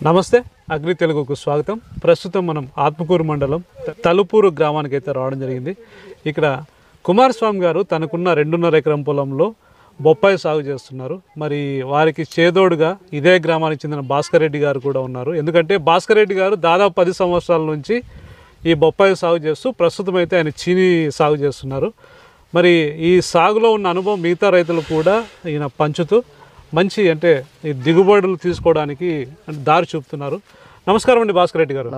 నమస్తే అగ్రి తెలుగుకు స్వాగతం. ప్రస్తుతం మనం ఆత్మకూరు మండలం తలుపూరు గ్రామానికి అయితే రావడం జరిగింది. ఇక్కడ కుమారస్వామి గారు తనకున్న 2.5 ఎకరం పొలంలో బొప్పాయి సాగు చేస్తున్నారు. మరి వారికి చేదోడుగా ఇదే గ్రామానికి చెందిన భాస్కర్ రెడ్డి గారు కూడా ఉన్నారు. ఎందుకంటే భాస్కర్ రెడ్డి గారు దాదాపు 10 సంవత్సరాల నుంచి ఈ బొప్పాయి సాగు చేస్తూ ప్రస్తుతం అయితే ఆయన చీనీ సాగు చేస్తున్నారు. మరి ఈ సాగులో ఉన్న అనుభవం మిగతా రైతులు కూడా ఈయన పంచుతూ మంచి అంటే ఈ దిగుబడులు తీసుకోవడానికి దారి చూపుతున్నారు. నమస్కారం అండి భాస్కర్ రెడ్డి గారు.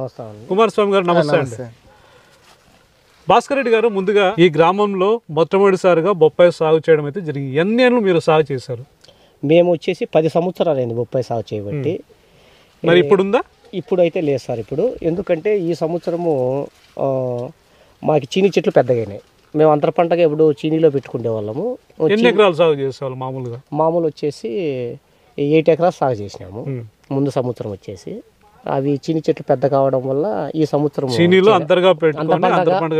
కుమారస్వామి గారు నమస్తే అండి. భాస్కర్ రెడ్డి గారు, ముందుగా ఈ గ్రామంలో మొట్టమొదటిసారిగా బొప్పాయి సాగు చేయడం అయితే జరిగింది. ఎన్ని ఏళ్ళు మీరు సాగు చేశారు? మేము వచ్చేసి 10 సంవత్సరాలు అయింది బొప్పాయి సాగు చేయబట్టి. మరి ఇప్పుడు ఉందా? ఇప్పుడు అయితే లేదు సార్. ఇప్పుడు ఎందుకంటే ఈ సంవత్సరము మాకు చీనీ చెట్లు పెద్దగానే మేము అంతర పంటగా ఇప్పుడు చీనీలో పెట్టుకునే వాళ్ళము. ఎన్ని ఎకరాలు సాగు చేసేవాళ్ళు మామూలుగా? మామూలు వచ్చేసి 8 ఎకరాలు సాగు చేసినాము ముందు సంవత్సరం వచ్చేసి. అవి చీనీ చెట్లు పెద్ద కావడం వల్ల ఈ సంవత్సరం చీనీలో అంతరగా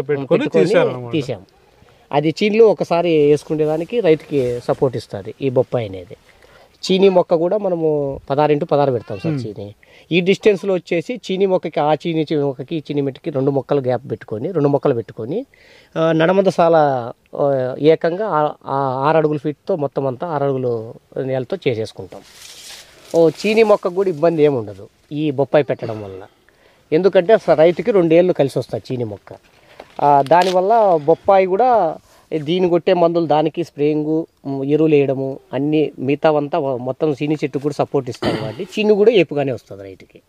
పెట్టుకొని తీసాము. అది చీనీలో ఒకసారి వేసుకునేదానికి రైతుకి సపోర్ట్ ఇస్తుంది ఈ బొప్పాయి అనేది. చీనీ మొక్క కూడా మనము 16 x 16 పెడతాం సార్ చీనీ. ఈ డిస్టెన్స్లో వచ్చేసి చీనీ మొక్కకి ఆ చీనీ మొక్కకి ఈ చీనీ మెట్టుకి 2 మొక్కలు గ్యాప్ పెట్టుకొని 2 మొక్కలు పెట్టుకొని నడమంద సాల ఏకంగా 6 అడుగుల ఫీట్తో మొత్తం అంతా 6 అడుగులు నేలతో చేసేసుకుంటాం. చీనీ మొక్కకు కూడా ఇబ్బంది ఏముండదు ఈ బొప్పాయి పెట్టడం వల్ల. ఎందుకంటే రైతుకి 2 ఏళ్ళు కలిసి వస్తుంది చీనీ మొక్క. దానివల్ల బొప్పాయి కూడా దీన్ని కొట్టే మందులు దానికి స్ప్రేయింగు ఎరువులు వేయడము అన్నీ మిగతావంతా మొత్తం చీనీ చెట్టు కూడా సపోర్ట్ ఇస్తాం కాబట్టి చీనీ కూడా ఏపుగానే వస్తుంది రైతుకి.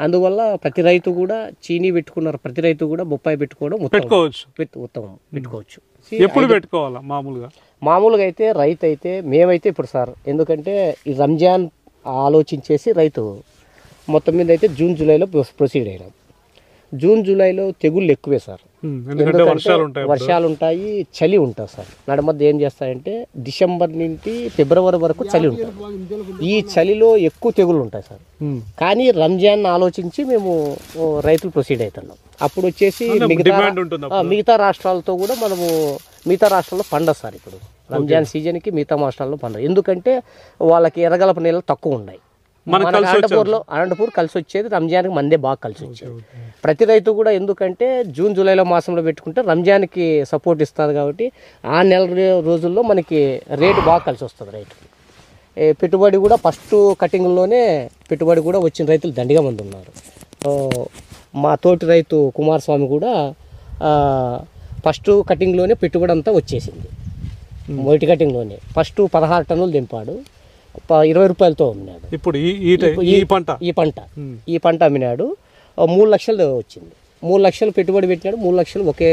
అందువల్ల ప్రతి రైతు కూడా చీనీ పెట్టుకున్నారు, ప్రతి రైతు కూడా బొప్పాయి పెట్టుకోవడం ఉత్తమం పెట్టుకోవచ్చు. ఎప్పుడు పెట్టుకోవాలా? మామూలుగా అయితే రైతు అయితే మేమైతే ఇప్పుడు సార్, ఎందుకంటే ఈ రంజాన్ ఆలోచించేసి రైతు మొత్తం మీద అయితే జూన్ జూలైలో ప్రొసీడ్ అయినాం. జూన్ జూలైలో తెగుళ్ళు ఎక్కువే సార్. వర్షాలు ఉంటాయి, చలి ఉంటుంది సార్. నడమధ్య ఏం చేస్తాయంటే డిసెంబర్ నుండి ఫిబ్రవరి వరకు చలి ఉంటుంది. ఈ చలిలో ఎక్కువ తెగుళ్ళు ఉంటాయి సార్. కానీ రంజాన్ ఆలోచించి మేము రైతులు ప్రొసీడ్ అవుతున్నాం. అప్పుడు వచ్చేసి మిగతా రాష్ట్రాలతో కూడా మనము మిగతా రాష్ట్రాల్లో పండదు సార్. ఇప్పుడు రంజాన్ సీజన్కి మిగతా రాష్ట్రాల్లో పండదు. ఎందుకంటే వాళ్ళకి ఎర్రగలప నీళ్ళు తక్కువ ఉన్నాయి. అనంతపూర్ కలిసి వచ్చేది రంజాన్కి మందే బాగా కలిసి వచ్చేది. ప్రతి రైతు కూడా ఎందుకంటే జూన్ జూలైలో మాసంలో పెట్టుకుంటే రంజాన్కి సపోర్ట్ ఇస్తుంది కాబట్టి ఆ నెల రోజుల్లో మనకి రేటు బాగా కలిసి వస్తుంది రైతుకి. పెట్టుబడి కూడా ఫస్ట్ కటింగ్లోనే పెట్టుబడి కూడా వచ్చిన రైతులు దండిగా మంది ఉన్నారు. మా తోటి రైతు కుమారస్వామి కూడా ఫస్ట్ కటింగ్లోనే పెట్టుబడి అంతా వచ్చేసింది. మొదటి కటింగ్లోనే ఫస్ట్ 16 టన్నులు దింపాడు, 20 రూపాయలతో అమ్మినాడు. ఇప్పుడు ఈ పంట అమ్మినాడు. 3 లక్షలు వచ్చింది. 3 లక్షలు పెట్టుబడి పెట్టినాడు. 3 లక్షలు ఒకే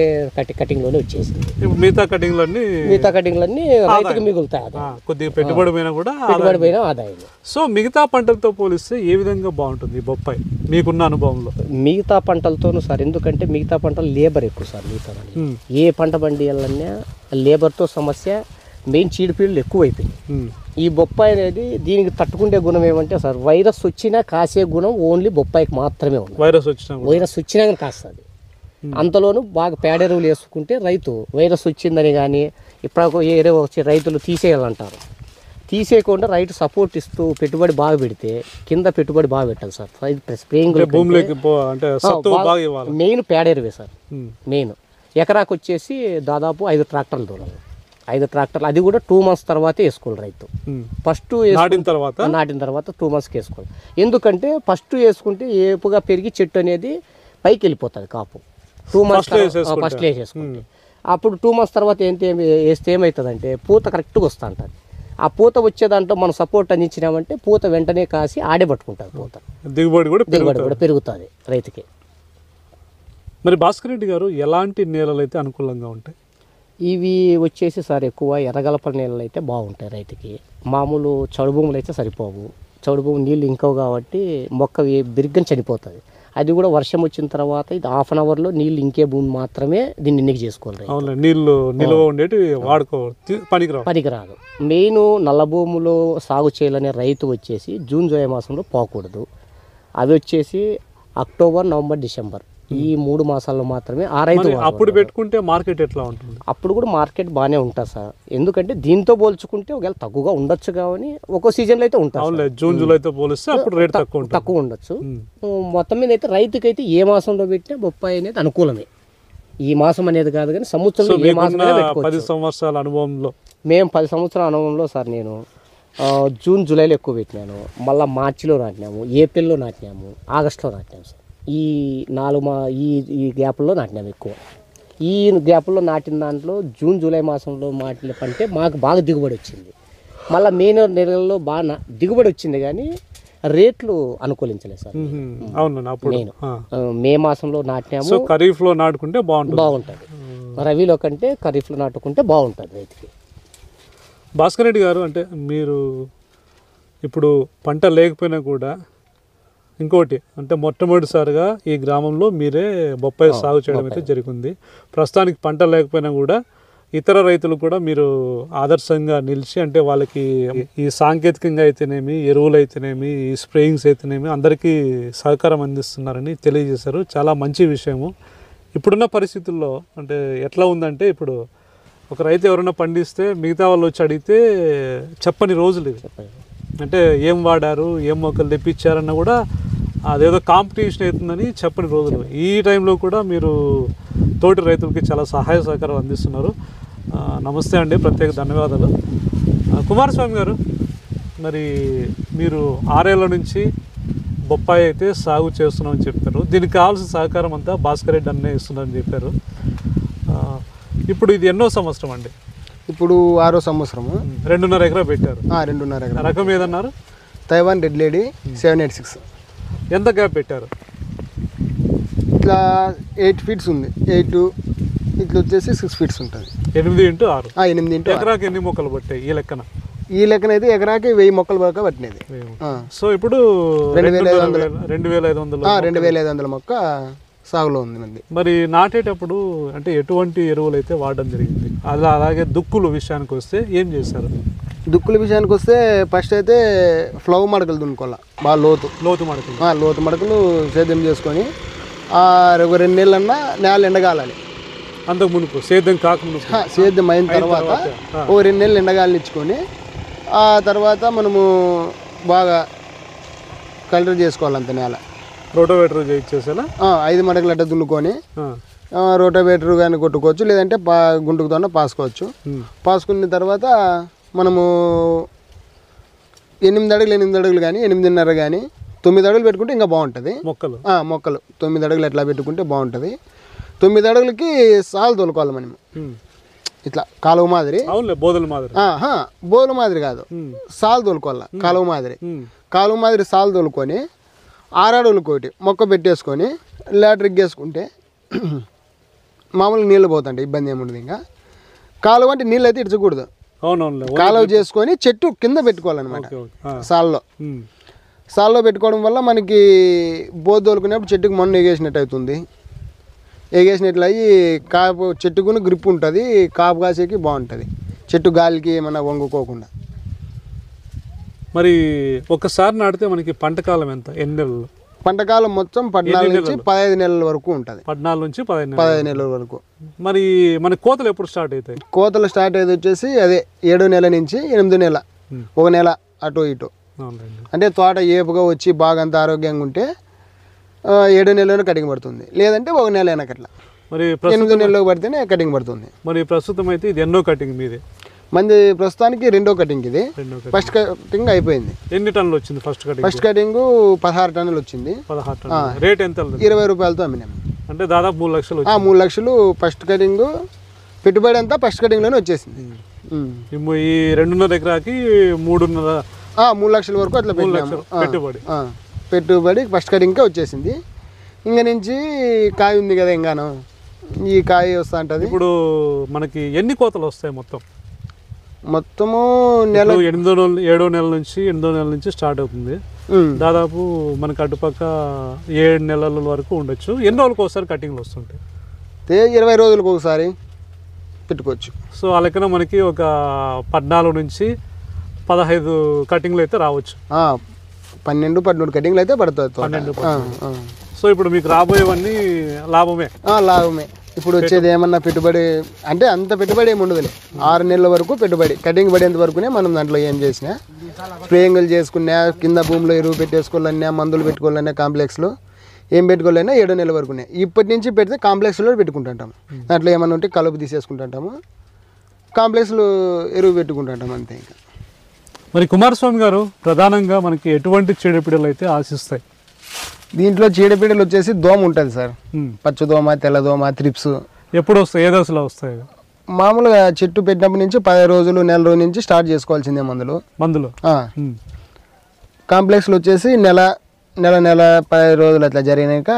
కటింగ్లోనే వచ్చేసింది. మిగతా కటింగ్లన్నీ రైతుకు మిగులుతాయి. కొద్దిగా పెట్టుబడి పోయినా ఆదాయం. సో మిగతా పంటలతో పోలిస్తే ఏ విధంగా బాగుంటుంది బొప్పాయి మీకున్న అనుభవంలో? మిగతా పంటలతోనూ సార్, ఎందుకంటే మిగతా పంటలు లేబర్ ఎక్కువ సార్. మిగతా ఏ పంట పండియాలన్నా లేబర్తో సమస్య, మెయిన్ చీడపీడలు ఎక్కువ అయిపోయింది. ఈ బొప్పాయి అనేది దీనికి తట్టుకుంటే గుణం ఏమంటే సార్, వైరస్ వచ్చినా కాసే గుణం ఓన్లీ బొప్పాయికి మాత్రమే ఉంది. వైరస్ వచ్చినా కానీ కాస్తుంది. అంతలోనూ బాగా పేడెరువులు వేసుకుంటే రైతు వైరస్ వచ్చిందని కానీ ఇప్పుడు ఎరువు వచ్చి రైతులు తీసేయాలంటారు. తీసేయకుండా రైతు సపోర్ట్ ఇస్తూ పెట్టుబడి బాగా పెడితే కింద పెట్టుబడి బాగా పెట్టాలి సార్. స్ప్రేయింగ్ మెయిన్ పేడెరువే సార్. మెయిన్ ఎకరాకు వచ్చేసి దాదాపు 5 ట్రాక్టర్లు దూరాలి. 5 ట్రాక్టర్లు, అది కూడా 2 months తర్వాతే వేసుకోవాలి రైతు. ఫస్ట్ నాటిన తర్వాత 2 monthsకి వేసుకోవాలి. ఎందుకంటే ఫస్ట్ వేసుకుంటే ఏపుగా పెరిగి చెట్టు అనేది పైకి వెళ్ళిపోతుంది కాపు. 2 months ఫస్ట్ వేసేసుకుంటే అప్పుడు 2 months తర్వాత వేస్తే ఏమవుతుందంటే పూత కరెక్ట్గా వస్తూ ఉంటుంది. ఆ పూత వచ్చే దాంట్లో మనం సపోర్ట్ అందించినామంటే పూత వెంటనే కాసి ఆడే పట్టుకుంటుంది. పూత దిగుబడి కూడా పెరుగుతుంది రైతుకి. మరి భాస్కర్ రెడ్డి గారు, ఎలాంటి నేలలు అయితే అనుకూలంగా ఉంటాయి? ఇవి వచ్చేసి సార్ ఎక్కువ ఎర్రగలప నేలలు అయితే బాగుంటాయి రైతుకి. మామూలు చౌడు భూములు అయితే సరిపోవు. చౌడు భూములు నీళ్ళు ఇంకవు కాబట్టి మొక్క బిరిగ్గా చనిపోతుంది. అది కూడా వర్షం వచ్చిన తర్వాత ఇది 1/2 an hourలో నీళ్ళు ఇంకే భూమి మాత్రమే దీన్ని ఎన్నిక చేసుకోవాలి. పనికిరాదు. మెయిన్ నల్ల భూములో సాగు చేయాలనే రైతు వచ్చేసి జూన్ జూలై మాసంలో పోకూడదు. అవి వచ్చేసి అక్టోబర్, నవంబర్, డిసెంబర్ ఈ 3 మాసాల్లో మాత్రమే ఆ రైతు మరి అప్పుడు పెట్టుకుంటే మార్కెట్ ఎట్లా ఉంటుంది? అప్పుడు కూడా మార్కెట్ బాగానే ఉంటుంది సార్. ఎందుకంటే దీంతో పోల్చుకుంటే ఒకవేళ తక్కువగా ఉండొచ్చు కానీ ఒక్కో సీజన్లో అయితే ఉంటుంది అవునులే, జూన్ జూలైతో పోలిస్తే అప్పుడు రేట్ తక్కువ ఉంటుంది. తక్కువ ఉండొచ్చు. మొత్తం మీద అయితే రైతుకైతే ఏ మాసంలో పెట్టినా బొప్పాయి అనేది అనుకూలమే. ఈ మాసం అనేది కాదు కానీ సంవత్సరంలో ఏ మాసం 10 సంవత్సరాల అనుభవంలో మేము 10 సంవత్సరాల అనుభవంలో సార్ నేను జూన్ జూలైలో ఎక్కువ పెట్టినాను, మళ్ళీ మార్చిలో నాటినాము, ఏప్రిల్లో నాటినాము, ఆగస్టులో నాటినాము సార్. ఈ 4 ఈ గ్యాప్లో నాటినాము ఎక్కువ. ఈ గ్యాప్లో నాటిన దాంట్లో జూన్ జూలై మాసంలో నాటిన పంటే మాకు బాగా దిగుబడి వచ్చింది. మళ్ళీ మే నెలలో బాగా దిగుబడి వచ్చింది కానీ రేట్లు అనుకూలించలేదు సార్. అవును, అప్పుడు నేను మే మాసంలో నాటినాము. ఖరీఫ్ లో నాటుకుంటే బాగుంటుంది. రవిలో కంటే ఖరీఫ్లో నాటుకుంటే బాగుంటుంది రైతుకి. భాస్కర్ రెడ్డి గారు, అంటే మీరు ఇప్పుడు పంట లేకపోయినా కూడా ఇంకోటి అంటే మొట్టమొదటిసారిగా ఈ గ్రామంలో మీరే బొప్పాయి సాగు చేయడం అయితే జరిగింది. ప్రస్తుతానికి పంట లేకపోయినా కూడా ఇతర రైతులు కూడా మీరు ఆదర్శంగా నిలిచి, అంటే వాళ్ళకి ఈ సాంకేతికంగా అయితేనేమి, ఎరువులు అయితేనేమి, ఈ స్ప్రేయింగ్స్ అయితేనేమి అందరికీ సహకారం అందిస్తున్నారని తెలియజేశారు. చాలా మంచి విషయము. ఇప్పుడున్న పరిస్థితుల్లో అంటే ఎట్లా ఉందంటే, ఇప్పుడు ఒక రైతు ఎవరైనా పండిస్తే మిగతా వాళ్ళు వచ్చి అడిగితే చెప్పని రోజులు ఇవి. అంటే ఏం వాడారు, ఏం మొక్కలు తెప్పించారన్న కూడా అదేదో కాంపిటీషన్ అవుతుందని చెప్పని రోజులు. ఈ టైంలో కూడా మీరు తోటి రైతులకి చాలా సహాయ సహకారం అందిస్తున్నారు. నమస్తే అండి, ప్రత్యేక ధన్యవాదాలు. కుమారస్వామి గారు, మరి మీరు 6 ఏళ్ల నుంచి బొప్పాయి అయితే సాగు చేస్తున్నామని చెప్పారు. దీనికి కావాల్సిన సహకారం అంతా భాస్కర్ రెడ్డి అన్నే ఇస్తున్నారని చెప్పారు. ఇప్పుడు ఇది ఎన్నో సంవత్సరం అండి? ఇప్పుడు 6వ సంవత్సరము. 2.5 ఎకరా పెట్టారు. 2.5 ఎకరా. రకం ఏదన్నారు? Taiwan red lady 786. ఎంత గ్యాప్ పెట్టారు? ఇట్లా 8 ఫీట్స్ ఉంది. 8 ఇట్లా వచ్చేసి 6 ఫీట్స్ ఉంటుంది. 8x6. 8x6. ఎకరాకి ఎన్ని మొక్కలు పట్టాయి ఈ లెక్కన? ఈ లెక్కన అయితే ఎకరాకి 1000 మొక్కలు వరకు పట్టినది. సో ఇప్పుడు 2500 మొక్క సాగులో ఉంది మంది. మరి నాటేటప్పుడు అంటే ఎటువంటి ఎరువులు అయితే వాడడం జరిగింది? అలాగే దుక్కుల విషయానికి వస్తే ఏం చేశారు? దుక్కుల విషయానికి వస్తే ఫస్ట్ అయితే ఫ్లవ్ మడకలు దున్నుకోవాలి బాగా లోతు మడకలు సేద్యం చేసుకొని 2 నెలలన్నా నేల ఎండగాలని. అంతకు మునుపు సేద్యం కాకముందు సేద్యం అయిన తర్వాత 2 నెలలు ఎండగాలినిచ్చుకొని ఆ తర్వాత మనము బాగా కల్టర్ చేసుకోవాలి అంత నేల. రోటోవేటర్ చేయించేసేలా 5 మడకలు అట్ట దున్నుకొని రోటోవేటర్ కానీ కొట్టుకోవచ్చు, లేదంటే గుంటుకుతోనే పాసుకోవచ్చు. పాసుకున్న తర్వాత మనము 8 అడుగులు కానీ 8.5 కానీ 9 అడుగులు పెట్టుకుంటే ఇంకా బాగుంటుంది. మొక్కలు 9 అడుగులు ఎట్లా పెట్టుకుంటే బాగుంటుంది. 9 అడుగులకి సాలు తోలుకోవాలి మనము. ఇట్లా కాలువ మాదిరి, బోధుల మాదిరి కాదు, సాలు తోలుకోవాలి. కాలువ మాదిరి సాలు తోలుకొని 6 అడుగులకు ఒకటి మొక్క పెట్టేసుకొని లాటరీకి వేసుకుంటే మామూలుగా నీళ్ళు పోతుంటాయి, ఇబ్బంది ఏముండదు. ఇంకా కాలువ అంటే నీళ్ళు అయితే ఇడ్చకూడదు. కాలువ చేసుకొని చెట్టు కింద పెట్టుకోవాలన్నమాట. సాల్లో పెట్టుకోవడం వల్ల మనకి బోధ తోలుకునేప్పుడు చెట్టుకు మొన్న ఎగేసినట్టు అవుతుంది. ఎగేసినట్లు అయ్యి కాపు చెట్టుకుని గ్రిప్ ఉంటుంది, కాపు కాసేకి బాగుంటుంది, చెట్టు గాలికి ఏమన్నా వంగుకోకుండా. మరి ఒకసారి నాటితే మనకి పంట కాలం ఎంత? ఎన్ని నెలలు? పంట కాలం మొత్తం 14 నుంచి 15 నెలల వరకు ఉంటుంది. 14 నుంచి 15 నెలల వరకు. మరి మన కోతలు ఎప్పుడు స్టార్ట్ అవుతాయి? కోతలు స్టార్ట్ అయ్యేది వచ్చేసి అదే 7 నెల నుంచి 8 నెల, 1 నెల అటు ఇటు. అంటే తోట ఏపుగా వచ్చి బాగా అంత ఆరోగ్యంగా ఉంటే 7 నెలలోనే కటింగ్ పడుతుంది, లేదంటే 1 నెల వెనకట్లా. మరి 8 నెలలకు పడితేనే కటింగ్ పడుతుంది. మరి ప్రస్తుతం అయితే ఇది ఎన్నో కటింగ్ మీది? మంది ప్రస్తుతానికి 2వ కటింగ్. ఇది ఫస్ట్ కటింగ్ అయిపోయింది. ఎన్ని టన్నులు వచ్చింది ఫస్ట్ కటింగ్? ఫస్ట్ కటింగ్ 16 టన్నులు వచ్చింది. 16 టన్నులు. రేట్ ఎంత? 20 రూపాయలతో అమ్మినాము. అంటే దాదాపు 3 లక్షలు. 3 లక్షలు ఫస్ట్ కటింగ్ పెట్టుబడి అంతా ఫస్ట్ కటింగ్లోనే వచ్చేసింది. ఈ 2.5 ఎకరాకి 3 లక్షల వరకు అట్లా పెట్టుబడి ఫస్ట్ కటింగ్కే వచ్చేసింది. ఇంకా నుంచి కాయ ఉంది కదా, ఇంకాను ఈ కాయ వస్తూ ఉంటుంది. ఇప్పుడు మనకి ఎన్ని కోతలు వస్తాయి మొత్తము? నెల 7వ నెల నుంచి స్టార్ట్ అవుతుంది. దాదాపు మనకి అటుపక్క 7 నెలల వరకు ఉండొచ్చు. ఎన్ని రోజులకు ఒకసారి కటింగ్లు వస్తుంటాయి? 20 రోజులకు ఒకసారి పెట్టుకోవచ్చు. సో ఆ లెక్కన మనకి ఒక 14 నుంచి 15 కటింగ్లు అయితే రావచ్చు. 12-13 కటింగ్లు అయితే పడుతుంది. సో ఇప్పుడు మీకు రాబోయేవన్నీ లాభమే. లాభమే. ఇప్పుడు వచ్చేది ఏమన్నా పెట్టుబడి అంటే అంత పెట్టుబడి ఏమి ఉండదులే. 6 నెలల వరకు పెట్టుబడి, కటింగ్ పడేంత వరకునే మనం దాంట్లో ఏం చేసినా, స్ప్రేయింగ్లు చేసుకున్నా, కింద భూమిలో ఎరువు పెట్టేసుకోవాలన్నా, మందులు పెట్టుకోవాలన్నా, కాంప్లెక్స్లో ఏం పెట్టుకోవాలన్నా 7 నెలల వరకునే. ఇప్పటి నుంచి పెడితే కాంప్లెక్స్లో పెట్టుకుంటుంటాము. దాంట్లో ఏమన్నా ఉంటే కలుపు తీసేసుకుంటుంటాము, కాంప్లెక్స్లో ఎరువు పెట్టుకుంటుంటాము అంతే. ఇంకా మరి కుమారస్వామి గారు ప్రధానంగా మనకి ఎటువంటి చీడపీడలు అయితే ఆశిస్తాయి? దీంట్లో చీడపీడలు వచ్చేసి దోమ ఉంటుంది సార్. పచ్చదోమ, తెల్లదోమ, త్రిప్స్. ఎప్పుడు వస్తాయి, ఏ దశలో వస్తాయి? మామూలుగా చెట్టు పెట్టినప్పటి నుంచి 10 రోజులు, నెల రోజు నుంచి స్టార్ట్ చేసుకోవాల్సిందే మందులు. కాంప్లెక్స్లు వచ్చేసి నెల 10 రోజులు అట్లా జరిగినాక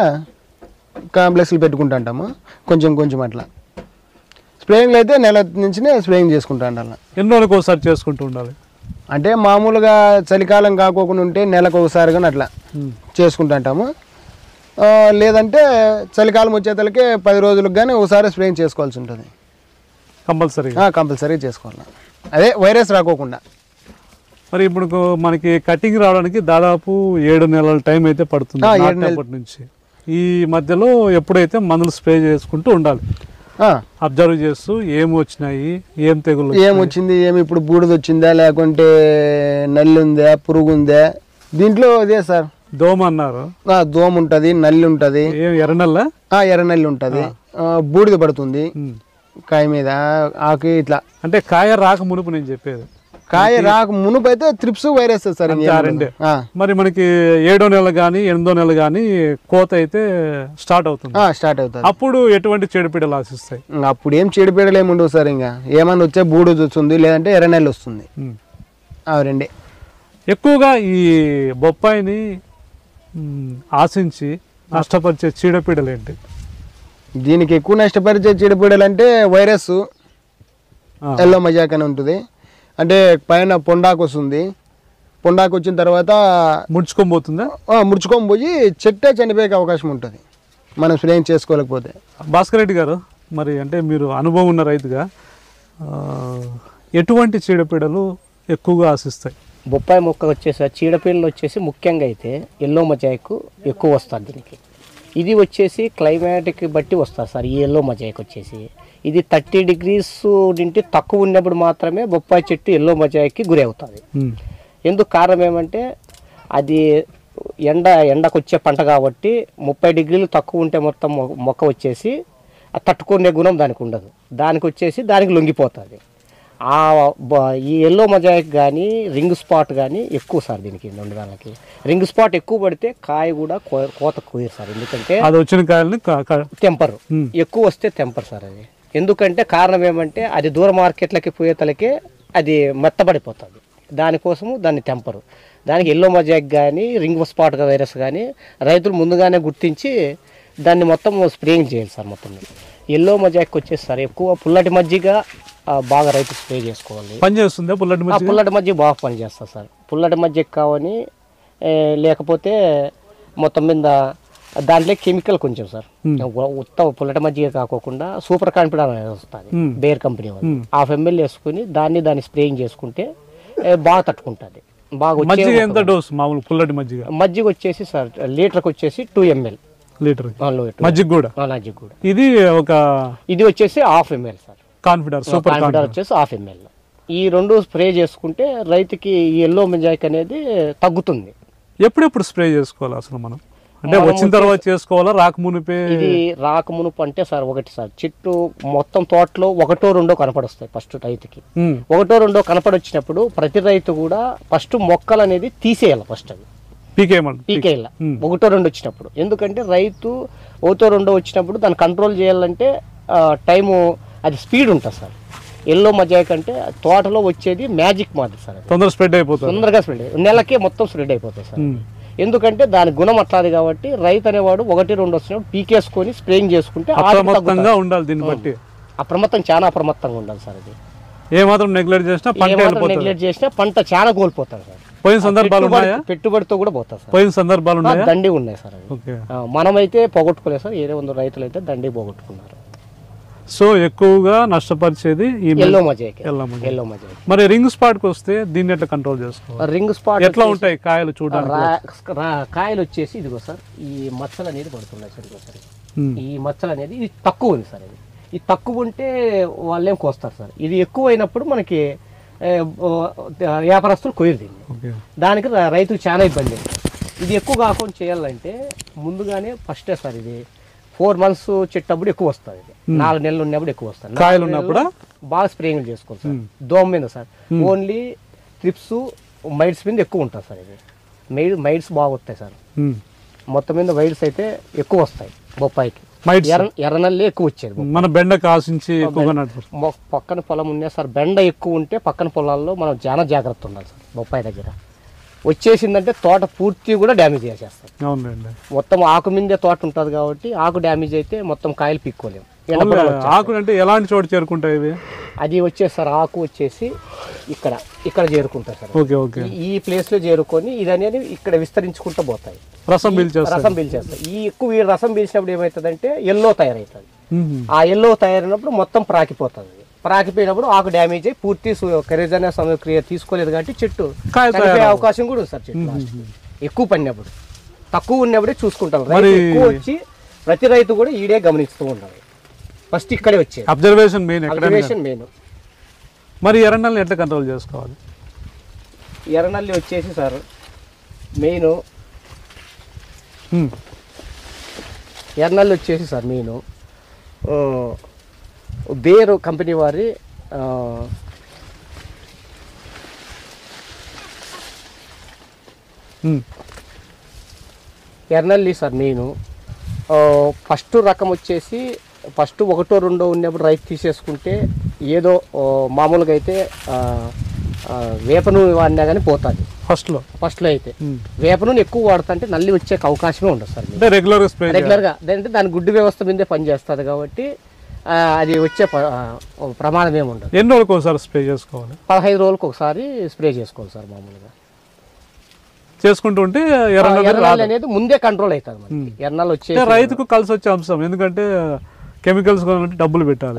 కాంప్లెక్స్లు పెట్టుకుంటుంటాము కొంచెం కొంచెం అట్లా. స్ప్రేయింగ్లు అయితే నెల నుంచినే స్ప్రేయింగ్ చేసుకుంటా ఉండాలి. ఎన్ని రోజులకు ఒకసారి చేసుకుంటూ ఉండాలి? అంటే మామూలుగా చలికాలం కాకోకుండా ఉంటే నెలకు ఒకసారి కానీ అట్లా చేసుకుంటుంటాము. లేదంటే చలికాలం వచ్చేతలకే 10 రోజులకు కానీ ఒకసారి స్ప్రేయింగ్ చేసుకోవాల్సి ఉంటుంది. కంపల్సరీ చేసుకోవాలి, అదే వైరస్ రాకోకుండా. మరి ఇప్పుడు మనకి కటింగ్ రావడానికి దాదాపు 7 నెలల టైం అయితే పడుతుంది. 7 నెలల నుంచి ఈ మధ్యలో ఎప్పుడైతే మందులు స్ప్రే చేసుకుంటూ ఉండాలి, అబ్జర్వ్ చేస్తూ ఏమి వచ్చినాయి, ఏం తెగులు ఏమొచ్చింది, ఏమి ఇప్పుడు బూడిద వచ్చిందా, లేకుంటే నల్లి ఉందా, పురుగు ఉందా. దీంట్లో అదే సార్ దోమ అన్నారు. దోమ ఉంటుంది, నల్లి ఉంటుంది. ఎర్రనల్ల ఎర్రనల్లి ఉంటుంది, బూడిద పడుతుంది కాయ మీద, ఆకు ఇట్లా. అంటే కాయ రాక మునుపు నేను చెప్పేది, కాయ రాక మునుపు అయితే త్రిప్స్ వైరస్ సార్. మరి మనకి 7వ నెల కానీ 8వ నెల కానీ కోత అయితే స్టార్ట్ అవుతుంది. అప్పుడు ఎటువంటి చీడపీడలు ఆశిస్తాయి? అప్పుడు ఏం చీడపీడలు ఏమి ఉండవు సార్. ఇంకా ఏమన్నా వచ్చే బూడిద వస్తుంది, లేదంటే ఎర్రనెల్లి వస్తుంది. రెండే ఎక్కువగా ఈ బొప్పాయిని ఆశించి నష్టపరిచే చీడపీడలు ఏంటి? దీనికి ఎక్కువ నష్టపరిచే చీడపీడలు అంటే వైరస్, ఎల్లో మజాక్ అని ఉంటుంది. అంటే పైన పొండాకు వస్తుంది, పొండాకు వచ్చిన తర్వాత ముడుచుకొని పోతుందా? ముడుచుకొని పోయి చెట్టే చనిపోయే అవకాశం ఉంటుంది మనం స్ప్రేయింగ్ చేసుకోలేకపోతే. భాస్కర్ రెడ్డి గారు, మరి అంటే మీరు అనుభవం ఉన్న రైతుగా ఎటువంటి చీడపీడలు ఎక్కువగా ఆశిస్తాయి? బొప్పాయి మొక్క వచ్చేసి చీడపీడలు వచ్చేసి ముఖ్యంగా అయితే ఎల్లో మజాయిక్ ఎక్కువ వస్తుంది దీనికి. ఇది వచ్చేసి క్లైమాటిక్ బట్టి వస్తుంది సార్. ఈ ఎల్లో మజాయిక్ వచ్చేసి ఇది 30 degrees నుండి తక్కువ ఉన్నప్పుడు మాత్రమే బొప్పాయి చెట్టు ఎల్లో మజాయిక్కి గురి అవుతుంది. ఎందుకు కారణం ఏమంటే అది ఎండకు వచ్చే పంట కాబట్టి 30 degrees తక్కువ ఉంటే మొత్తం మొక్క వచ్చేసి తట్టుకునే గుణం దానికి ఉండదు. దానికి వచ్చేసి దానికి లొంగిపోతుంది. ఈ ఎల్లో మజాయిక్ కానీ రింగ్ స్పాట్ కానీ ఎక్కువ సార్ దీనికి. 2 దానికి రింగ్ స్పాట్ ఎక్కువ పడితే కాయ కూడా కోత కూయరు సార్. ఎందుకంటే అది వచ్చిన కాయలని తెంపరు, ఎక్కువ వస్తే తెంపరు సార్. అది ఎందుకంటే కారణం ఏమంటే అది దూర మార్కెట్లకి పోయేతలకే అది మెత్తబడిపోతుంది. దానికోసము దాన్ని తెంపరు. దానికి ఎల్లో మజాయిక్ కానీ రింగ్ స్పాట్ వైరస్ కానీ రైతులు ముందుగానే గుర్తించి దాన్ని మొత్తం స్ప్రేయింగ్ చేయాలి సార్. మొత్తం ఎల్లో మజాయిక్ వచ్చేసి సార్ ఎక్కువ పుల్లటి మజ్జిగ బాగా రైతు స్ప్రే చేసుకోవాలి. పనిచేస్తుంది పుల్లటి మజ్జిగ బాగా పనిచేస్తుంది సార్. పుల్లటి మజ్జిగ కావని లేకపోతే మొత్తం మీద దాంట్లో కెమికల్ కొంచెం సార్. ఉత్త పుల్లటి మజ్జిగ కాకోకుండా సూపర్ కాన్ఫిడెంట్ అనేది వస్తుంది బేర్ కంపెనీ వాళ్ళు. 1/2 ml వేసుకుని దాన్ని స్ప్రేయింగ్ చేసుకుంటే బాగా తట్టుకుంటుంది. బాగా మజ్జిగ వచ్చేసి సార్ లీటర్కి వచ్చేసి 2 ml మజ్జిగ కూడా. ఇది వచ్చేసి 1/2 ml సార్. కాన్ఫిడెంట్ వచ్చేసి 1/2 ml. ఈ 2 స్ప్రే చేసుకుంటే రైతుకి ఈ ఎల్లో మజాయిక్ అనేది తగ్గుతుంది. ఎప్పుడెప్పుడు స్ప్రే చేసుకోవాలి అసలు మనం? అంటే వచ్చిన తర్వాత చేసుకోవాలా, రాకమునిపే? ఇది రాకమునుపు అంటే సార్ ఒకటి సార్ చెట్టు మొత్తం తోటలో 1 2 కనపడొస్తాయి ఫస్ట్ రైతుకి. 1 2 కనపడొచ్చినప్పుడు ప్రతి రైతు కూడా ఫస్ట్ మొక్కలు అనేది తీసేయాలి. ఫస్ట్ అది పీకేయాల 1 2 వచ్చినప్పుడు. ఎందుకంటే రైతు 1 2 వచ్చినప్పుడు దాన్ని కంట్రోల్ చేయాలంటే టైము అది స్పీడ్ ఉంటుంది సార్. ఎల్లో మజాయిక్ అంటే తోటలో వచ్చేది మ్యాజిక్ మాదిరి సార్. తొందరగా స్ప్రెడ్ అయిపోతుంది, నెలకే మొత్తం స్ప్రెడ్ అయిపోతుంది సార్. ఎందుకంటే దాని గుణం అట్లాది కాబట్టి రైతు అనేవాడు 1 2 వచ్చినప్పుడు పీకేసుకొని స్ప్రేయింగ్ చేసుకుంటే అప్రమత్తంగా ఉండాలి. దీన్ని బట్టి చాలా అప్రమత్తంగా ఉండాలి సార్. అది ఏమాత్రం నెగ్లెక్ట్ చేసినా పంట చాలా కోల్పోతారు సార్. పోయిన సందర్భాలు ఉన్నాయా? పెట్టుబడితో కూడా పోతారు సార్. పోయిన సందర్భాలు ఉన్నాయా? దండి ఉన్నాయి సార్. మనమైతే పోగొట్టుకోలేదు సార్. ఏదో 100 రైతులు అయితే దండి పోగొట్టుకున్నారు. సో ఎక్కువగా నష్టపరిచేది ఈ ఎల్లో మజాయికి. ఎల్లో మజాయికి. ఎల్లో మజాయికి. మరి రింగ్ స్పాట్కి వస్తే దీన్ని ఎట్లా కంట్రోల్ చేసుకోవాలి? రింగ్ స్పాట్ ఎట్లా ఉంటాయి కాయలు చూడడానికి? కాయలు వచ్చేసి ఇదిగో సార్ ఈ మచ్చలు అనేది పడుతున్నాయి సార్. ఇదిగో సార్ ఈ మచ్చలు అనేది ఇది తక్కువ ఉంది సార్. ఇది తక్కువ ఉంటే వాళ్ళేం కోస్తారు సార్. ఇది ఎక్కువ అయినప్పుడు మనకి వ్యాపారస్తులు కొయ్యరు దీన్ని. దానికి రైతుకు చాలా ఇబ్బంది. ఇది ఎక్కువ కాకుండా చేయాలంటే ముందుగానే ఫస్టే సార్ ఇది 4 months చెట్టప్పుడు ఎక్కువ వస్తుంది. ఇది 4 నెలలు ఉన్నప్పుడు ఎక్కువ వస్తుంది. కాయలు ఉన్నప్పుడు బాగా స్ప్రేయింగ్ చేసుకోవాలి సార్. దోమ మీద సార్ ఓన్లీ ట్రిప్స్ మైడ్స్ మీద ఎక్కువ ఉంటుంది సార్. ఇది మైడ్స్ బాగా వస్తాయి సార్. మొత్తం మీద వైడ్స్ అయితే ఎక్కువ వస్తాయి బొప్పాయికి. ఎర్రనల్లి ఎక్కువ వచ్చేది. మన బెండ కాసించి పక్కన పొలం ఉన్నాయి సార్. బెండ ఎక్కువ ఉంటే పక్కన పొలాల్లో మనం చాలా జాగ్రత్త ఉండాలి సార్. బొప్పాయి దగ్గర వచ్చేసిందంటే తోట పూర్తి కూడా డ్యామేజ్ చేసేస్తారు. అవునండి. మొత్తం ఆకు మీదే తోట ఉంటుంది కాబట్టి ఆకు డ్యామేజ్ అయితే మొత్తం కాయలు పిక్కోలేము. ఆకు అంటే ఎలాంటి చోటు చేరుకుంటాయి ఇవి? అది వచ్చేసి సార్ ఆకు వచ్చేసి ఇక్కడ చేరుకుంటాయి సార్. Okay okay. ఈ ప్లేస్ లో చేరుకొని ఇది అనేది ఇక్కడ విస్తరించుకుంటూ పోతాయి. రసం పీల్చేస్తాయి. ఈ ఎక్కువ రసం పీల్చినప్పుడు ఏమవుతుందంటే ఎల్లో తయారవుతుంది. ఆ ఎల్లో తయారైనప్పుడు మొత్తం ప్రాకిపోతుంది. ప్రాకిపోయినప్పుడు ఆకు డ్యామేజ్ అయ్యి పూర్తి ఖరీదైన సమక్రియ తీసుకోలేదు కాబట్టి చెట్టు చనిపోయే అవకాశం కూడా ఉంది సార్. చెట్టు ఎక్కువ పడినప్పుడు, తక్కువ ఉన్నప్పుడే చూసుకుంటాం. రైతు ఎక్కువ వచ్చి ప్రతి రైతు కూడా ఈడే గమనిస్తూ ఉండాలి. ఫస్ట్ ఇక్కడే వచ్చేది అబ్జర్వేషన్ మెయిన్. మరి ఎర్రనల్లి ఎట్లా కంట్రోల్ చేసుకోవాలి? ఎర్రనల్లి వచ్చేసి సార్ మెయిన్ ఎర్రనల్లి వచ్చేసి సార్ మెయిన్ బేరు కంపెనీ వారి ఎర్రనల్లి సార్ మెయిన్. ఫస్ట్ రకం వచ్చేసి ఫస్ట్ 1 or 2 ఉన్నప్పుడు రైతు తీసేసుకుంటే ఏదో మామూలుగా అయితే వేప నూనె వాడినా కానీ పోతుంది. ఫస్ట్లో అయితే వేప నూనె ఎక్కువ వాడుతుంటే నల్లి వచ్చే అవకాశమే ఉండదు సార్. రెగ్యులర్గా అంటే దాని గుడ్డు వ్యవస్థ మీదే పనిచేస్తుంది కాబట్టి అది వచ్చే ప్రమాదం ఏమి ఉండదు. ఎన్ని రోజులకు ఒకసారి స్ప్రే చేసుకోవాలి? 15 రోజులకు ఒకసారి స్ప్రే చేసుకోవాలి సార్. మామూలుగా చేసుకుంటూ ఉంటే ఎర్రనల్లి అనేది ముందే కంట్రోల్ అవుతుంది. ఎర్రనల్లి వచ్చే రైతుకు కలిసి వచ్చే అంశం. ఎందుకంటే కెమికల్స్ డబ్బులు పెట్టాలి.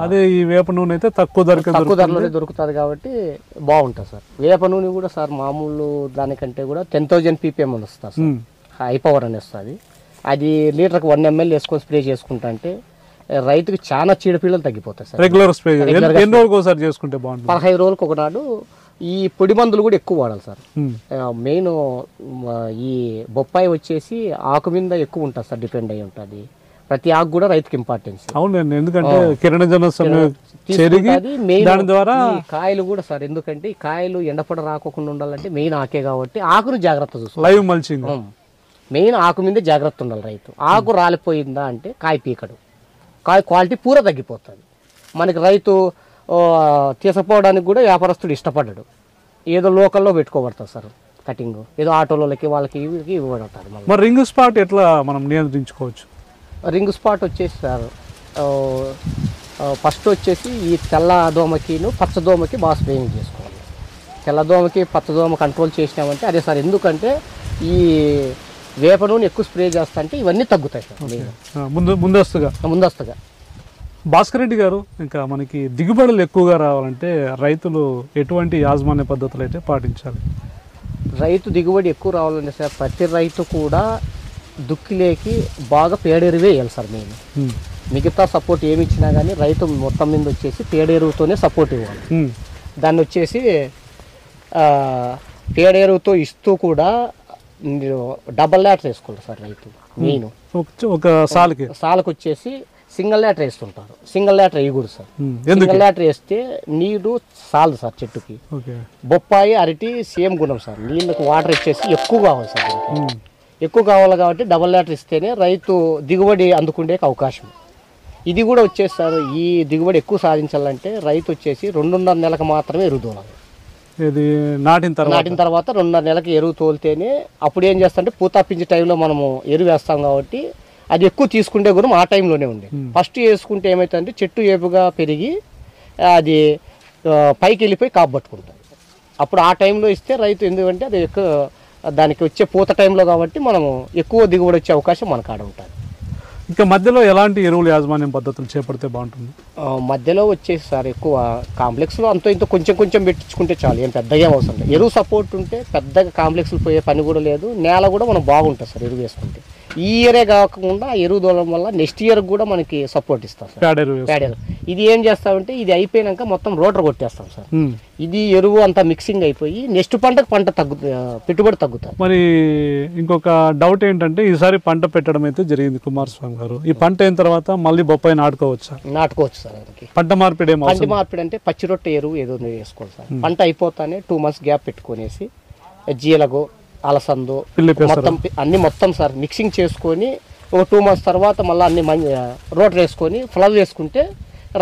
అదే ఈ వేప నూనె అయితే తక్కువ ధరలోనే దొరుకుతుంది కాబట్టి బాగుంటుంది సార్. వేప నూనె కూడా సార్ మామూలు దానికంటే కూడా 10,000 ppm అని వస్తుంది సార్. హై పవర్ అని వస్తుంది. అది లీటర్కి 1 ml వేసుకొని స్ప్రే చేసుకుంటా అంటే రైతుకి చాలా చీడపీడలు తగ్గిపోతాయి సార్. రెగ్యులర్ స్ప్రే ఎన్ని రోజులకు ఒకసారి చేసుకుంటే బాగుంటుంది? 15 రోజులకు ఒకనాడు. ఈ పొడి మందులు కూడా ఎక్కువ వాడాలి సార్. మెయిన్ ఈ బొప్పాయి వచ్చేసి ఆకు మీద ఎక్కువ ఉంటుంది సార్. డిపెండ్ అయి ఉంటుంది. ప్రతి ఆకు కూడా రైతుకి ఇంపార్టెన్స్. అవునండి. ఎందుకంటే కిరణజన దాని ద్వారా కాయలు కూడా సార్. ఎందుకంటే ఈ కాయలు ఎండపడ రాకుండా ఉండాలంటే మెయిన్ ఆకే కాబట్టి ఆకును జాగ్రత్త చూసుకోవాలి. లైవ్ మల్చింగ్ మెయిన్ ఆకు మీద జాగ్రత్త ఉండాలి రైతు. ఆకు రాలిపోయిందా అంటే కాయ పీకడు. కాయ క్వాలిటీ పూర తగ్గిపోతుంది. మనకి రైతు తీసుకుపోవడానికి కూడా వ్యాపారస్తుడు ఇష్టపడ్డాడు. ఏదో లోకల్లో పెట్టుకోబడతారు సార్ కటింగ్. ఏదో ఆటోలకి వాళ్ళకి ఇవ్వబడతారు. మరి రింగ్ స్పాట్ ఎట్లా మనం నియంత్రించుకోవచ్చు? రింగ్ స్పాట్ వచ్చేసి సార్ ఫస్ట్ వచ్చేసి ఈ తెల్ల దోమకిను పచ్చదోమకి బాగా స్ప్రేయింగ్ చేసుకోవాలి. తెల్లదోమకి పచ్చదోమ కంట్రోల్ చేసినామంటే అదే సార్. ఎందుకంటే ఈ వేప నూనె ఎక్కువ స్ప్రే చేస్తా అంటే ఇవన్నీ తగ్గుతాయి సార్ ముందస్తుగా. భాస్కర్ రెడ్డి గారు, ఇంకా మనకి దిగుబడులు ఎక్కువగా రావాలంటే రైతులు ఎటువంటి యాజమాన్య పద్ధతులు అయితే పాటించాలి? రైతు దిగుబడి ఎక్కువ రావాలంటే సార్ ప్రతి రైతు కూడా దుక్కిలేకి బాగా పేడెరువే వేయాలి సార్. నేను మిగతా సపోర్ట్ ఏమి ఇచ్చినా కానీ రైతు మొత్తం మీద వచ్చేసి పేడెరువుతోనే సపోర్ట్ ఇవ్వాలి. దాన్ని వచ్చేసి పేడెరువుతో ఇస్తూ కూడా డబల్ ల్యాటర్ వేసుకోవాలి సార్ రైతు. మెయిన్ ఒక సాలుకి వచ్చేసి సింగిల్ ల్యాటర్ వేస్తుంటారు. సింగిల్ ల్యాటర్ వేయకూడదు సార్. సింగిల్ ల్యాటర్ వేస్తే నీరు చాలదు సార్ చెట్టుకి. బొప్పాయి అరటి సేమ్ గుణం సార్. నీళ్ళకి వాటర్ ఇచ్చేసి ఎక్కువ కావాలి సార్. ఎక్కువ కావాలి కాబట్టి డబల్ ల్యాటర్ ఇస్తేనే రైతు దిగుబడి అందుకుండే అవకాశం. ఇది కూడా వచ్చేసి సార్ ఈ దిగుబడి ఎక్కువ సాధించాలంటే రైతు వచ్చేసి 2.5 నెలలకు మాత్రమే ఎరువు తోలాలి. నాటిన తర్వాత 2.5 నెలలకు ఎరువు తోలితేనే అప్పుడు ఏం చేస్తామంటే పూత పింజి టైంలో మనము ఎరువు వేస్తాం కాబట్టి అది ఎక్కువ తీసుకుంటే గుణం ఆ టైంలోనే ఉండే. ఫస్ట్ వేసుకుంటే ఏమవుతుందంటే చెట్టు ఏపుగా పెరిగి అది పైకి వెళ్ళిపోయి కాపు పట్టుకుంటుంది. అప్పుడు ఆ టైంలో ఇస్తే రైతు ఎందుకంటే అది ఎక్కువ దానికి వచ్చే పూత టైంలో కాబట్టి మనము ఎక్కువ దిగుబడి వచ్చే అవకాశం మనకు ఆడ ఉంటుంది. ఇంకా మధ్యలో ఎలాంటి ఎరువుల యాజమాన్యం పద్ధతులు చేపడితే బాగుంటుంది? మధ్యలో వచ్చేసి సార్ ఎక్కువ కాంప్లెక్స్లో అంతో ఇంతో కొంచెం కొంచెం పెట్టించుకుంటే చాలు, ఏం పెద్దగా ఏం అవసరం లేదు. ఎరువు సపోర్ట్ ఉంటే పెద్దగా కాంప్లెక్స్లు పోయే పని కూడా లేదు. నేల కూడా మనం బాగుంటుంది సార్ ఎరువు వేసుకుంటే. ఈ ఇయరే కాకుండా ఎరువు దోలడం వల్ల నెక్స్ట్ ఇయర్ కూడా మనకి సపోర్ట్ ఇస్తాం సార్. పేడ ఎరువు పేడ ఎరువు ఇది ఏం చేస్తామంటే ఇది అయిపోయినాక మొత్తం రోటర్ కొట్టేస్తాం సార్. ఇది ఎరువు అంతా మిక్సింగ్ అయిపోయి నెక్స్ట్ పంటకు పంట పెట్టుబడి తగ్గుతుంది. మరి ఇంకొక డౌట్ ఏంటంటే ఈసారి పంట పెట్టడం అయితే జరిగింది కుమారస్వామి గారు. ఈ పంట అయిన తర్వాత మళ్ళీ బొప్పాయి నాటుకోవచ్చు సార్. దానికి పంట మార్పిడి పంట మార్పిడి అంటే పచ్చి రొట్టె ఎరువు ఏదో వేసుకోవాలి సార్. పంట అయిపోతానే 2 months గ్యాప్ పెట్టుకునేసి జీలగో అలసందో మొత్తం అన్ని మొత్తం సార్ మిక్సింగ్ చేసుకొని ఒక 2 months తర్వాత మళ్ళీ అన్ని రోటర్ వేసుకొని ఫ్లవ్ వేసుకుంటే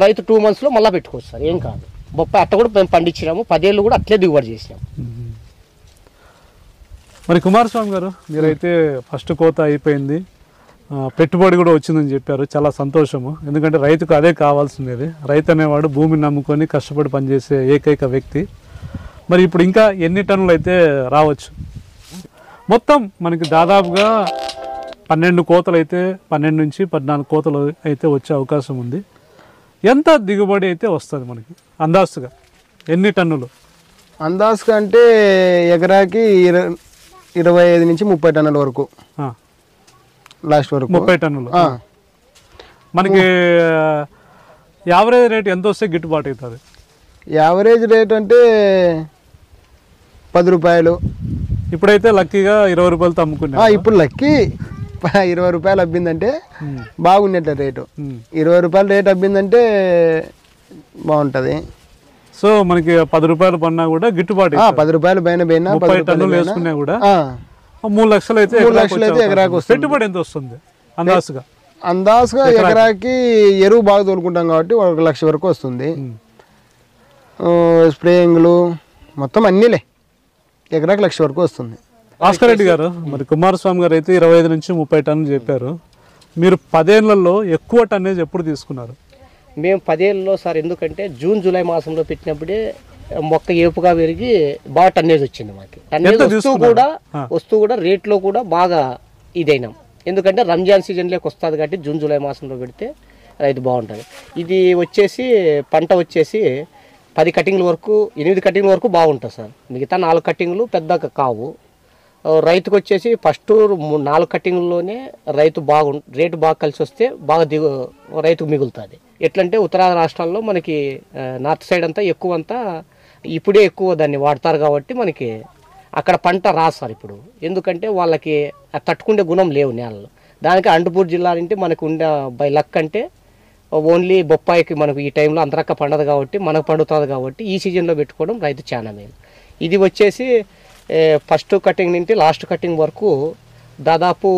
రైతు 2 monthsలో మళ్ళీ పెట్టుకోవచ్చు సార్. ఏం కాదు. బొప్పాయి అట్ట కూడా మేము పండించినాము, 10 ఏళ్ళు కూడా అట్లే దిగుబడి చేసినాము. మరి కుమారస్వామి గారు మీరైతే ఫస్ట్ కోత అయిపోయింది, పెట్టుబడి కూడా వచ్చిందని చెప్పారు. చాలా సంతోషము. ఎందుకంటే రైతుకు అదే కావాల్సింది. రైతు అనేవాడు భూమిని నమ్ముకొని కష్టపడి పనిచేసే ఏకైక వ్యక్తి. మరి ఇప్పుడు ఇంకా ఎన్ని టన్నులు అయితే రావచ్చు? మొత్తం మనకి దాదాపుగా 12 కోతలు అయితే 12 నుంచి 14 కోతలు అయితే వచ్చే అవకాశం ఉంది. ఎంత దిగుబడి అయితే వస్తుంది మనకి అందాజుగా? ఎన్ని టన్నులు అందాజుగా అంటే ఎకరాకి 25 నుంచి 30 టన్నుల వరకు, లాస్ట్ వరకు 30 టన్నులు. మనకి యావరేజ్ రేట్ ఎంత వస్తే గిట్టుబాటు అవుతుంది? యావరేజ్ రేట్ అంటే 10 రూపాయలు. ఇప్పుడైతే లక్కీగా 20 రూపాయలతో అమ్ముకున్నా. ఇప్పుడు లక్కీ 20 రూపాయలు అబ్బిందంటే బాగున్నట్లే రేటు. 20 రూపాయలు రేట్ అబ్బిందంటే బాగుంటుంది. సో మనకి 10 రూపాయలు పన్నా కూడా గిట్టుబాటు. 10 రూపాయలు పైన 30 టన్నులు వేసుకున్నా కూడా 3 లక్షలు అయితే 3 లక్షలు అయితే ఎకరాకి వస్తుంది. పెట్టుబడి ఎంత వస్తుంది అందాజుగా? అందాజుగా ఎకరాకి ఎరువు బాగా తోలుకుంటాం కాబట్టి 1 లక్ష వరకు వస్తుంది. స్ప్రేయింగ్లు మొత్తం అన్నీలే ఎకరాకి 1 లక్ష వరకు వస్తుంది. భాస్కర్ రెడ్డి గారు, మరి కుమారస్వామి గారు అయితే 25 నుంచి 30 టన్నులు చెప్పారు. మీరు 10 ఏళ్లలో ఎక్కువ టన్నేజ్ ఎప్పుడు తీసుకున్నారు? మేము 10 ఏళ్ళలో సార్, ఎందుకంటే జూన్ జూలై మాసంలో పెట్టినప్పుడే మొక్క ఏపుగా పెరిగి బాగా టన్నేజ్ వచ్చింది మాకు. టన్నేజ్ వస్తూ కూడా రేట్లో కూడా బాగా ఇదైనాం. ఎందుకంటే రంజాన్ సీజన్లోకి వస్తుంది కాబట్టి జూన్ జూలై మాసంలో పెడితే రైతు బాగుంటుంది. ఇది వచ్చేసి పంట వచ్చేసి 10 కటింగ్ల వరకు 8 కటింగ్ల వరకు బాగుంటుంది సార్. మిగతా 4 కటింగ్లు పెద్దగా కావు. రైతుకు వచ్చేసి ఫస్ట్ 4 కటింగ్లోనే రేటు బాగా కలిసి వస్తే బాగా రైతుకు మిగులుతుంది. ఎట్లంటే ఉత్తరాది రాష్ట్రాల్లో మనకి నార్త్ సైడ్ అంతా ఇప్పుడే ఎక్కువ దాన్ని వాడతారు కాబట్టి మనకి అక్కడ పంట రాదు సార్ ఇప్పుడు. ఎందుకంటే వాళ్ళకి తట్టుకునే గుణం లేవు నేలలో. దానికి అనంతపూర్ జిల్లా నుండి మనకు ఉండే బై లక్ అంటే ఓన్లీ బొప్పాయికి మనకు ఈ టైంలో అంతరక్క పండదు కాబట్టి మనకు పండుతుంది కాబట్టి ఈ సీజన్లో పెట్టుకోవడం రైతు చాలా మేలు. ఇది వచ్చేసి ఫస్ట్ కటింగ్ నుండి లాస్ట్ కటింగ్ వరకు దాదాపు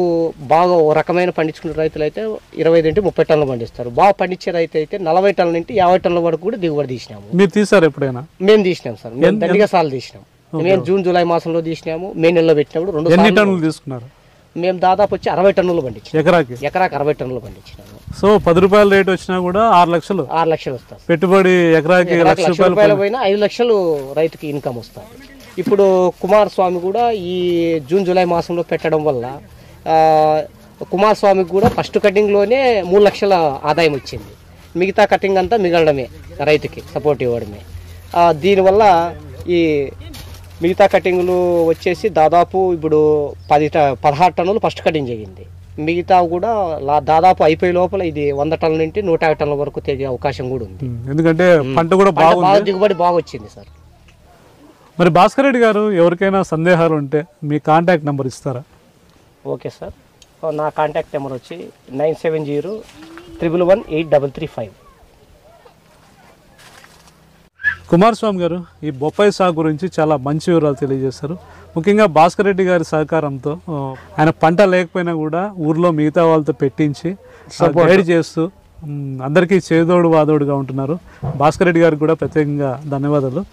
బాగా ఓ రకమైన పండించుకునే రైతులు అయితే 25 నుండి 30 టన్నులు పండిస్తారు. బాగా పండించే రైతు అయితే 40 టన్నుల నుండి 50 టన్నుల వరకు కూడా దిగుబడి తీసినాము. మీరు తీసారు ఎప్పుడైనా? మేము తీసినాం సార్. మేము దండిగా సార్లు తీసినాం. మేము జూన్ జూలై మాసంలో తీసినాము. మే నెలలో పెట్టినప్పుడు 2 ఎన్ని టన్నులు తీసుకున్నారు? మేము దాదాపు వచ్చి 60 టన్నులు పండించాం. ఎకరాకి 60 టన్నులు పండించినాము. సో 10 రూపాయల రేట్ వచ్చినా కూడా 6 లక్షలు వస్తుంది. పెట్టుబడి ఎకరాకి 1 లక్ష రూపాయలు పోయినా 5 లక్షలు రైతుకి ఇన్కమ్ వస్తుంది. ఇప్పుడు కుమారస్వామి కూడా ఈ జూన్ జూలై మాసంలో పెట్టడం వల్ల కుమారస్వామికి కూడా ఫస్ట్ కటింగ్లోనే 3 లక్షల ఆదాయం వచ్చింది. మిగతా కటింగ్ అంతా మిగలడమే, రైతుకి సపోర్ట్ ఇవ్వడమే. దీనివల్ల ఈ మిగతా కటింగ్లు వచ్చేసి దాదాపు ఇప్పుడు 16 టన్నులు ఫస్ట్ కటింగ్ జరిగింది. మిగతా కూడా దాదాపు అయిపోయే లోపల ఇది 100 టన్నుల నుండి 150 టన్నుల వరకు తెగే అవకాశం కూడా ఉంది. ఎందుకంటే పంట కూడా బాగా దిగుబడి బాగా వచ్చింది సార్. మరి భాస్కర్ రెడ్డి గారు, ఎవరికైనా సందేహాలు ఉంటే మీ కాంటాక్ట్ నెంబర్ ఇస్తారా? Okay sir. నా కాంటాక్ట్ నెంబర్ వచ్చి 9701118335. కుమారస్వామి గారు, ఈ బొప్పాయి సాగు గురించి చాలా మంచి వివరాలు తెలియజేశారు. ముఖ్యంగా భాస్కర్ రెడ్డి గారి సహకారంతో ఆయన పంట లేకపోయినా కూడా ఊర్లో మిగతా వాళ్ళతో పెట్టించి గైడ్ చేస్తూ అందరికీ చేదోడు వాదోడుగా ఉంటున్నారు. భాస్కర్ రెడ్డి గారికి కూడా ప్రత్యేకంగా ధన్యవాదాలు.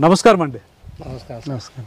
నమస్కారం అండి. నమస్కారం.